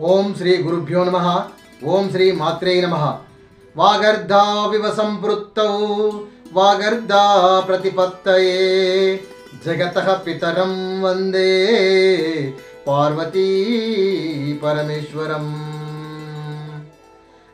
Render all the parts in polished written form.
ఓం శ్రీ గురుభ్యో నమః. ఓం శ్రీ మాత్రే నమః. వాగర్ధావివ సంపృత్తౌ వాగర్ధా ప్రతిపత్తయే జగతః పితరం వందే పార్వతీ పరమేశ్వరం.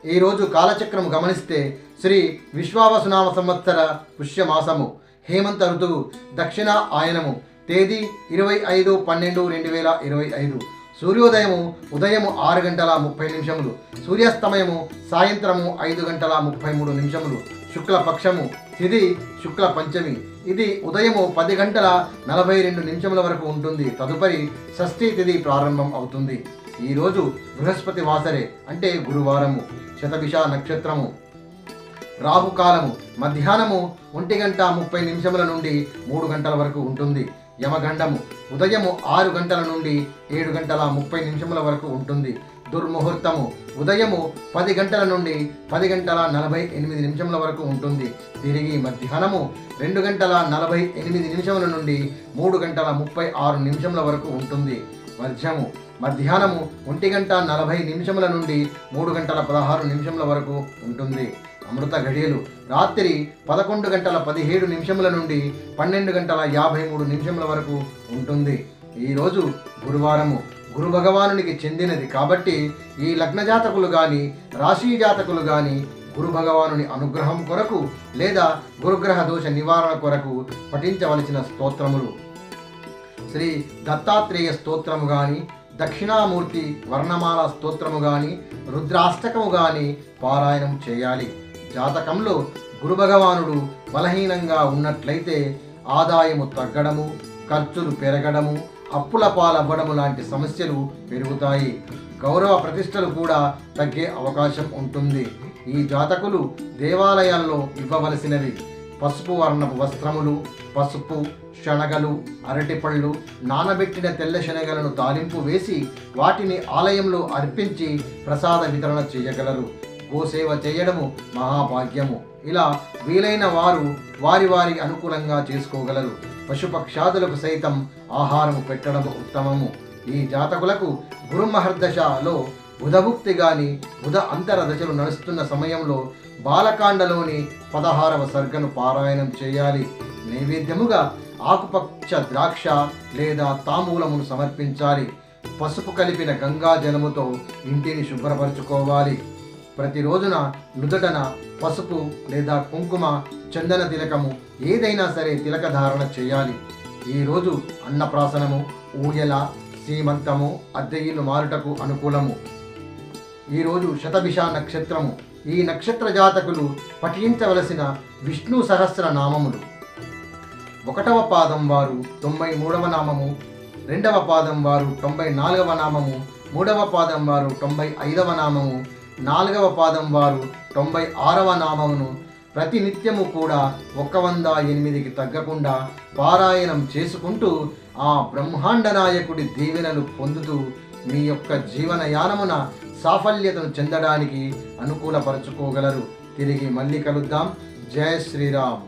ఈరోజు కాలచక్రం గమనిస్తే శ్రీ విశ్వావసునామ సంవత్సర పుష్యమాసము, హేమంత ఋతువు, దక్షిణ ఆయనము, తేదీ 25/12/2025. సూర్యోదయము ఉదయము 6:30, సూర్యాస్తమయము సాయంత్రము 5:33. శుక్లపక్షము, తిథి శుక్ల పంచమి. ఇది ఉదయము 10:42 వరకు ఉంటుంది. తదుపరి షష్ఠీ తిథి ప్రారంభం అవుతుంది. ఈరోజు బృహస్పతి వాసరే అంటే గురువారము. శతభిష నక్షత్రము. రాహుకాలము మధ్యాహ్నము 1:30 నుండి 3 గంటల వరకు ఉంటుంది. యమగండము ఉదయము 6 గంటల నుండి 7:30 వరకు ఉంటుంది. దుర్ముహూర్తము ఉదయము 10 గంటల నుండి 10:48 వరకు ఉంటుంది. తిరిగి మధ్యాహ్నము 2:48 నుండి 3:36 వరకు ఉంటుంది. వర్జము మధ్యాహ్నము 1:40 నుండి 3:16 వరకు ఉంటుంది. అమృత ఘడియలు రాత్రి 11:17 నుండి 12:53 వరకు ఉంటుంది. ఈరోజు గురువారము, గురు భగవానునికి చెందినది కాబట్టి ఈ లగ్న జాతకులు కానీ రాశి జాతకులు కానీ గురు భగవానుని అనుగ్రహం కొరకు లేదా గురుగ్రహ దోష నివారణ కొరకు పఠించవలసిన స్తోత్రములు: శ్రీ దత్తాత్రేయ స్తోత్రము కానీ, దక్షిణామూర్తి వర్ణమాల స్తోత్రము కానీ, రుద్రాష్టకము కానీ పారాయణం చేయాలి. జాతకంలో గురు భగవానుడు బలహీనంగా ఉన్నట్లయితే ఆదాయము తగ్గడము, ఖర్చులు పెరగడము, అప్పుల పాలవ్వడము లాంటి సమస్యలు పెరుగుతాయి. గౌరవ ప్రతిష్టలు కూడా తగ్గే అవకాశం ఉంటుంది. ఈ జాతకులు దేవాలయాల్లో ఇవ్వవలసినవి: పసుపు వర్ణపు వస్త్రములు, పసుపు, శనగలు, అరటిపళ్ళు, నానబెట్టిన తెల్ల శనగలను తాలింపు వేసి వాటిని ఆలయంలో అర్పించి ప్రసాద వితరణ చేయగలరు. గోసేవ చేయడము మహాభాగ్యము. ఇలా వీలైన వారు వారి వారి అనుకూలంగా చేసుకోగలరు. పశుపక్షాదులకు సైతం ఆహారము పెట్టడము ఉత్తమము. ఈ జాతకులకు గురుమహర్దశలో బుధభుక్తి గాని బుధ అంతర దశలు నడుస్తున్న సమయంలో బాలకాండలోని 16వ సర్గను పారాయణం చేయాలి. నైవేద్యముగా ఆకుపచ్చ ద్రాక్ష లేదా తాంబూలమును సమర్పించాలి. పసుపు కలిపిన గంగా జలముతో ఇంటిని శుభ్రపరచుకోవాలి. ప్రతిరోజున నుదుటన పసుపు లేదా కుంకుమ, చందన తిలకము ఏదైనా సరే తిలక ధారణ చేయాలి. ఈరోజు అన్నప్రాసనము, ఊయల, సీమంతము, అద్దె ఇల్లు మారుటకు అనుకూలము. ఈరోజు శతభిష నక్షత్రము. ఈ నక్షత్ర జాతకులు పఠించవలసిన విష్ణు సహస్ర నామములు: 1వ పాదం వారు 93వ నామము, 2వ పాదం వారు 94వ నామము, 3వ పాదం వారు 95వ నామము, 4వ పాదం వారు 96వ నామమును ప్రతి నిత్యము కూడా 108కి తగ్గకుండా పారాయణం చేసుకుంటూ ఆ బ్రహ్మాండ నాయకుడి దీవెనలు పొందుతూ మీ యొక్క జీవనయానమున సాఫల్యతను చెందడానికి అనుకూలపరచుకోగలరు. తిరిగి మళ్ళీ కలుద్దాం. జయ శ్రీరామ్.